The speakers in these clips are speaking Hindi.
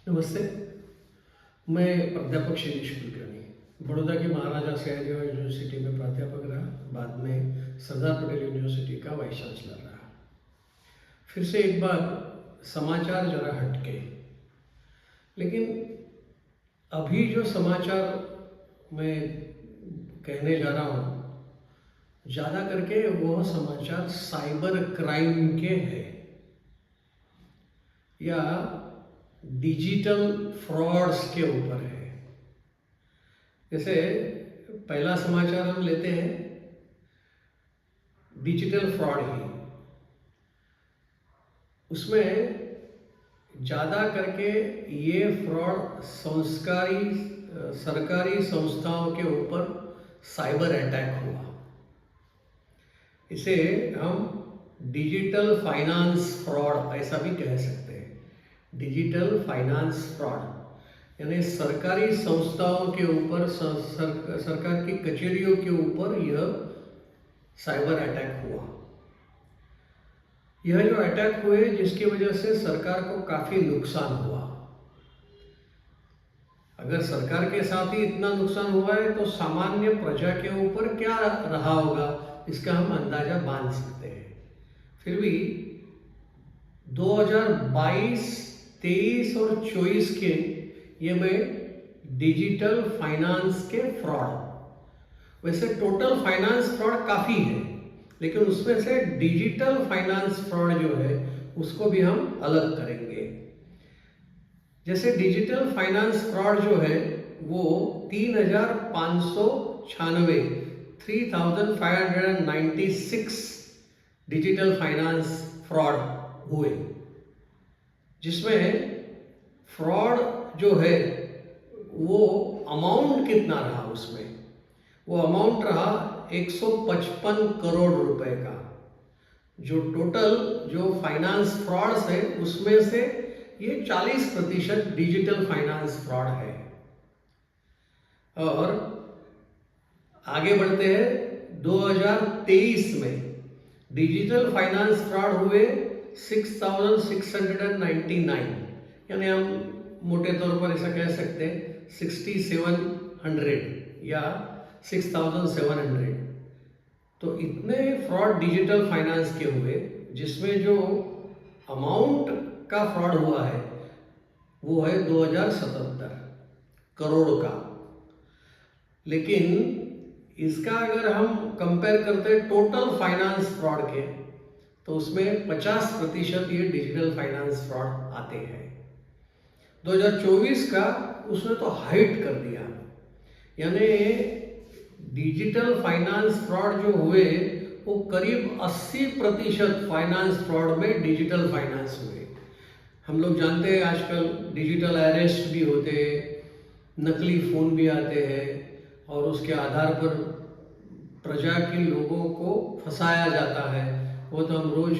नमस्ते। मैं प्राध्यापक शिरीष कुलकर्णी बड़ौदा के महाराजा सयाजीराव यूनिवर्सिटी में प्राध्यापक रहा, बाद में सरदार पटेल यूनिवर्सिटी का वाइस चांसलर रहा। फिर से एक बार समाचार जरा हटके, लेकिन अभी जो समाचार मैं कहने जा रहा हूँ, ज़्यादा करके वह समाचार साइबर क्राइम के हैं या डिजिटल फ्रॉड्स के ऊपर है। जैसे पहला समाचार हम लेते हैं डिजिटल फ्रॉड ही, उसमें ज़्यादा करके ये फ्रॉड सरकारी संस्थाओं के ऊपर साइबर अटैक हुआ। इसे हम डिजिटल फाइनेंस फ्रॉड ऐसा भी कह सकते हैं। डिजिटल फाइनेंस फ्रॉड यानी सरकारी संस्थाओं के ऊपर, सरकार की कचहरियों के ऊपर यह साइबर अटैक हुआ। यह जो अटैक हुए जिसकी वजह से सरकार को काफ़ी नुकसान हुआ। अगर सरकार के साथ ही इतना नुकसान हुआ है तो सामान्य प्रजा के ऊपर क्या रहा होगा, इसका हम अंदाजा बांध सकते हैं। फिर भी 2022, 23 और 24 के ये में डिजिटल फाइनेंस के फ्रॉड, वैसे टोटल फाइनेंस फ्रॉड काफ़ी है, लेकिन उसमें से डिजिटल फाइनेंस फ्रॉड जो है उसको भी हम अलग करेंगे। जैसे डिजिटल फाइनेंस फ्रॉड जो है वो 3,596 डिजिटल फाइनेंस फ्रॉड हुए, जिसमें फ्रॉड जो है वो अमाउंट कितना रहा, उसमें वो अमाउंट रहा 155 करोड़ रुपए का। जो टोटल जो फाइनेंस फ्रॉड्स है उसमें से ये 40% डिजिटल फाइनेंस फ्रॉड है। और आगे बढ़ते हैं, 2023 में डिजिटल फाइनेंस फ्रॉड हुए 6,699, यानी हम मोटे तौर पर ऐसा कह सकते हैं 6,700 या 6,700। तो इतने फ्रॉड डिजिटल फाइनेंस के हुए, जिसमें जो अमाउंट का फ्रॉड हुआ है वो है 2077 करोड़ का। लेकिन इसका अगर हम कंपेयर करते हैं टोटल फाइनेंस फ्रॉड के, तो उसमें 50% ये डिजिटल फाइनेंस फ्रॉड आते हैं। 2024 का उसने तो हाइट कर दिया, यानी डिजिटल फाइनेंस फ्रॉड जो हुए वो करीब 80% फाइनेंस फ्रॉड में डिजिटल फाइनेंस हुए। हम लोग जानते हैं आजकल डिजिटल अरेस्ट भी होते हैं, नकली फ़ोन भी आते हैं और उसके आधार पर प्रजा के लोगों को फंसाया जाता है। वो तो हम रोज़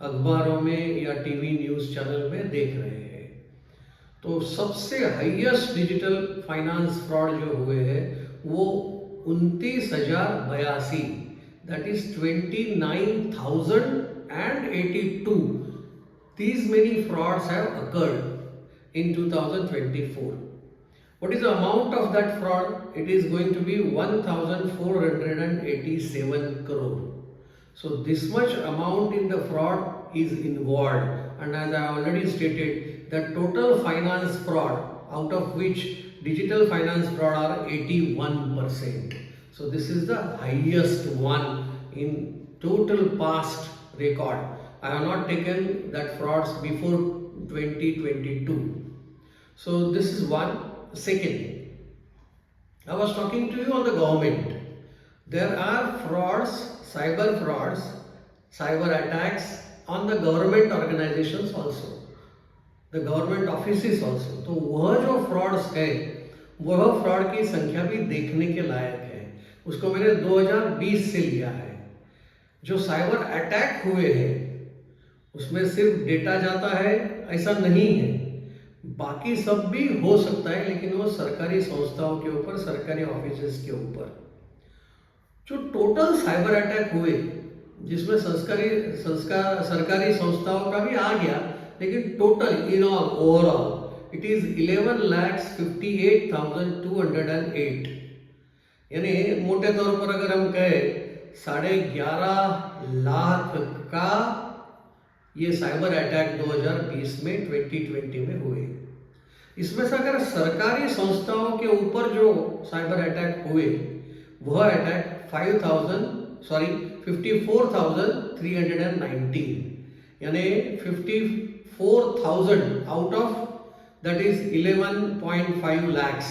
अखबारों में या टीवी न्यूज़ चैनल में देख रहे हैं। तो सबसे हाईएस्ट डिजिटल फाइनेंस फ्रॉड जो हुए हैं वो 29,082, that is 29,082. These many frauds have occurred in 2024. What is the amount of that fraud? It is going to be 1,487 crore. So this much amount in the fraud is involved, and as I already stated, the total finance fraud, out of which digital finance fraud are 81%. So this is the highest one in total past record. I have not taken that frauds before 2022. So this is one. Second, I was talking to you on the government. There are frauds, cyber attacks on the government organizations also, the government offices also. तो वह जो फ्रॉड्स है, वह फ्रॉड की संख्या भी देखने के लायक है। उसको मैंने 2020 से लिया है। जो साइबर अटैक हुए हैं उसमें सिर्फ डेटा जाता है ऐसा नहीं है, बाकी सब भी हो सकता है, लेकिन वो सरकारी संस्थाओं के ऊपर, सरकारी ऑफिसेस के ऊपर। जो टोटल साइबर अटैक हुए जिसमें सरकारी संस्थाओं का भी आ गया, लेकिन total in all overall it is 11,58,208। यानी मोटे तौर पर अगर हम कहें 11.5 लाख का ये साइबर अटैक 2020 में 2020 में हुए। इसमें से अगर सरकारी संस्थाओं के ऊपर जो साइबर अटैक हुए वह अटैक 54,319, यानी 54,000 out of that is 11.5 lakhs.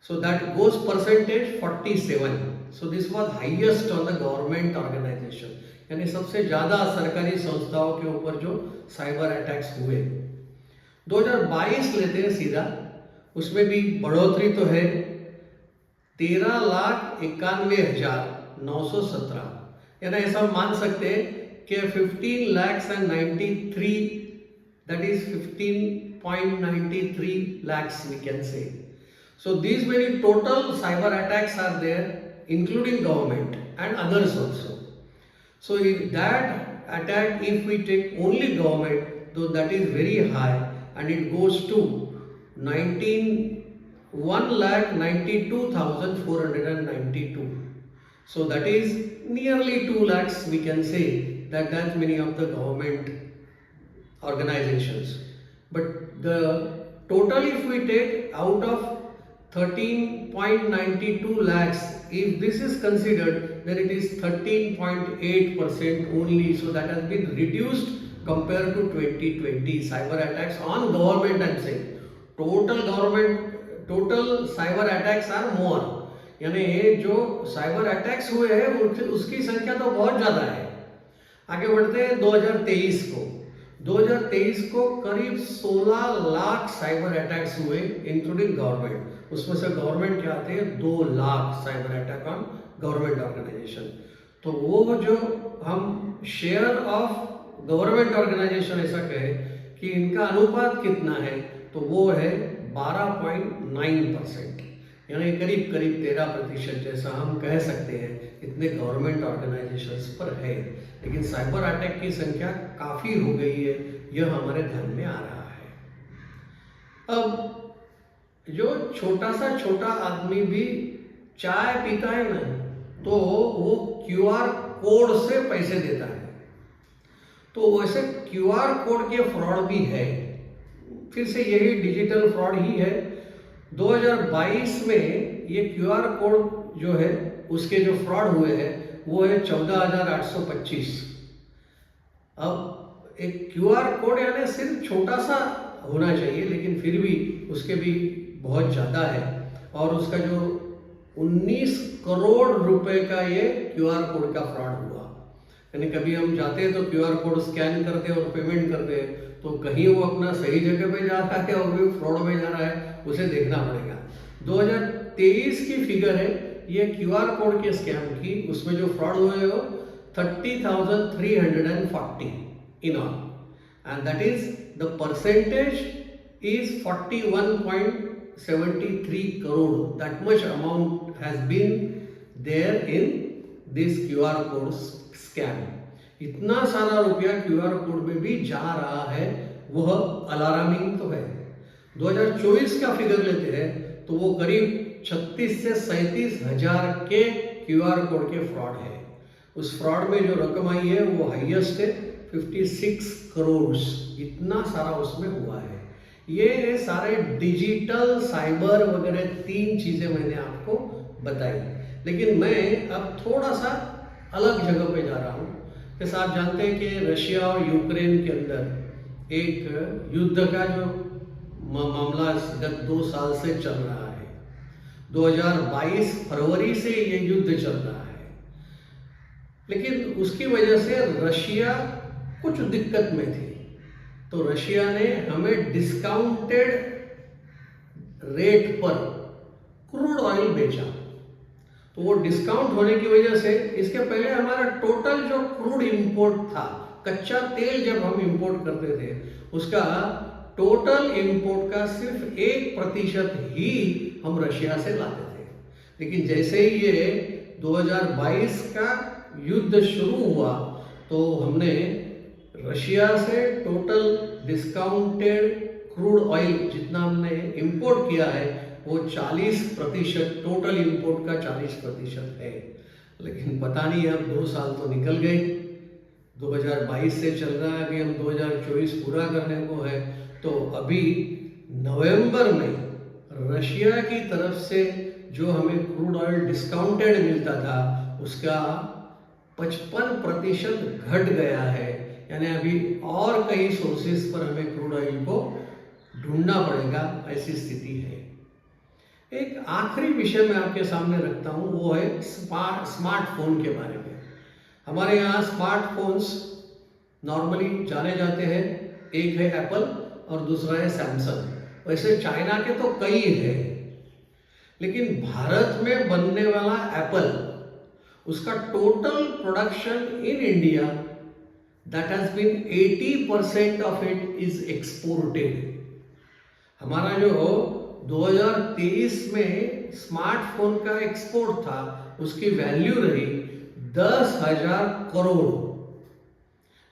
So that goes percentage 47. So this was highest on the government organization. यानी सबसे ज़्यादा सरकारी संस्थाओं के ऊपर जो साइबर अटैक्स हुए। 2022 लेते हैं सीधा, उसमें भी बढ़ोतरी तो है 13,91,917, यानी ऐसा मान सकते हैं कि 15,93, that is 15.93 lakhs we can say. So these many total cyber attacks are there, including government and others also. So if that attack, if we take only government, though that is very high and it goes to 1,92,492. So that is nearly 2 lakhs we can say that many of the government organizations. But the total if we take out of 13.92 lakhs, if this is considered, then it is 13.8% only. So that has been reduced compared to 2020 cyber attacks on government. I'm saying total cyber attacks are more, यानी जो साइबर अटैक्स हुए हैं उसकी संख्या तो बहुत ज़्यादा है। आगे बढ़ते हैं 2023 को। 2023 को करीब 16 लाख साइबर अटैक्स हुए इंक्लूडिंग गवर्नमेंट। उसमें से गवर्नमेंट क्या आते हैं 2 lakh cyber attack on government organisation. तो वो जो हम शेयर ऑफ गवर्नमेंट ऑर्गेनाइजेशन ऐसा कहे कि इनका अनुपात कितना है, तो वो है 12.9%, यानी करीब 13% जैसा हम कह सकते हैं इतने गवर्नमेंट ऑर्गेनाइजेशंस पर है। लेकिन साइबर अटैक की संख्या काफ़ी हो गई है, यह हमारे ध्यान में आ रहा है। अब जो छोटा आदमी भी चाय पीता है ना, तो वो QR कोड से पैसे देता है। तो वैसे QR कोड के फ्रॉड भी है, फिर से यही डिजिटल फ्रॉड ही है। 2022 में ये QR कोड जो है उसके जो फ्रॉड हुए हैं वो है 14,825। अब एक QR कोड यानी सिर्फ छोटा सा होना चाहिए, लेकिन फिर भी उसके भी बहुत ज़्यादा है, और उसका जो 19 करोड़ रुपए का ये QR कोड का फ्रॉड हुआ। यानी कभी हम जाते हैं तो QR कोड स्कैन करते हैं और पेमेंट करते हैं, तो कहीं वो अपना सही जगह पे जा रहा है और भी फ्रॉड में जा रहा है, उसे देखना पड़ेगा। 2023 की फिगर है ये QR कोड के स्कैम की, उसमें जो फ्रॉड हुए हो 30,340 in all, and that is the percentage is 41.73 crore. That much amount has been there in this QR code scam. इतना सारा रुपया QR कोड में भी जा रहा है, वह अलार्मिंग तो है। 2024 का फिगर लेते हैं तो वो करीब 36 से 37 हजार के QR कोड के फ्रॉड है। उस फ्रॉड में जो रकम आई है वो हाईएस्ट है 56 करोड़, इतना सारा उसमें हुआ है। ये सारे डिजिटल साइबर वगैरह 3 चीजें मैंने आपको बताई, लेकिन मैं अब थोड़ा सा अलग जगह पे जा रहा हूँ। जैसा आप जानते हैं कि रशिया और यूक्रेन के अंदर एक युद्ध का जो मामला गत 2 साल से चल रहा है। 2022 फरवरी से ये युद्ध चल रहा है, लेकिन उसकी वजह से रशिया कुछ दिक्कत में थी, तो रशिया ने हमें डिस्काउंटेड रेट पर क्रूड ऑयल बेचा। तो वो डिस्काउंट होने की वजह से, इसके पहले हमारा टोटल जो क्रूड इंपोर्ट था, कच्चा तेल जब हम इंपोर्ट करते थे, उसका टोटल इंपोर्ट का सिर्फ 1% ही हम रशिया से लाते थे। लेकिन जैसे ही ये 2022 का युद्ध शुरू हुआ, तो हमने रशिया से टोटल डिस्काउंटेड क्रूड ऑयल जितना हमने इंपोर्ट किया है वो 40%, टोटल इंपोर्ट का 40% है। लेकिन पता नहीं, अब 2 साल तो निकल गए, 2022 से चल रहा है, अभी हम 2024 पूरा करने को है। तो अभी नवंबर में रशिया की तरफ से जो हमें क्रूड ऑयल डिस्काउंटेड मिलता था उसका 55% घट गया है। यानी अभी और कई सोर्सेस पर हमें क्रूड ऑयल को ढूंढना पड़ेगा, ऐसी स्थिति है। एक आखिरी विषय मैं आपके सामने रखता हूँ, वो है स्मार्टफोन के बारे में। हमारे यहाँ स्मार्टफोन्स नॉर्मली जाने जाते हैं, एक है एप्पल और दूसरा है सैमसंग। वैसे चाइना के तो कई है, लेकिन भारत में बनने वाला एप्पल, उसका total production in India that has been 80% of it is exported. हमारा जो 2023 में स्मार्टफोन का एक्सपोर्ट था, उसकी वैल्यू रही 10,000 करोड़।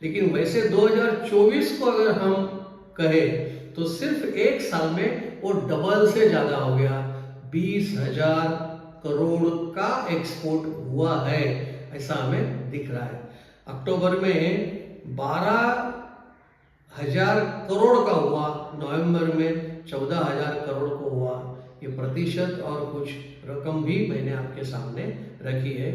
लेकिन वैसे 2024 को अगर हम कहें तो सिर्फ एक साल में वो डबल से ज्यादा हो गया, 20,000 करोड़ का एक्सपोर्ट हुआ है, ऐसा हमें दिख रहा है। अक्टूबर में 12,000 करोड़ का हुआ, नवंबर में 14,000 करोड़ को हुआ। ये प्रतिशत और कुछ रकम भी मैंने आपके सामने रखी है।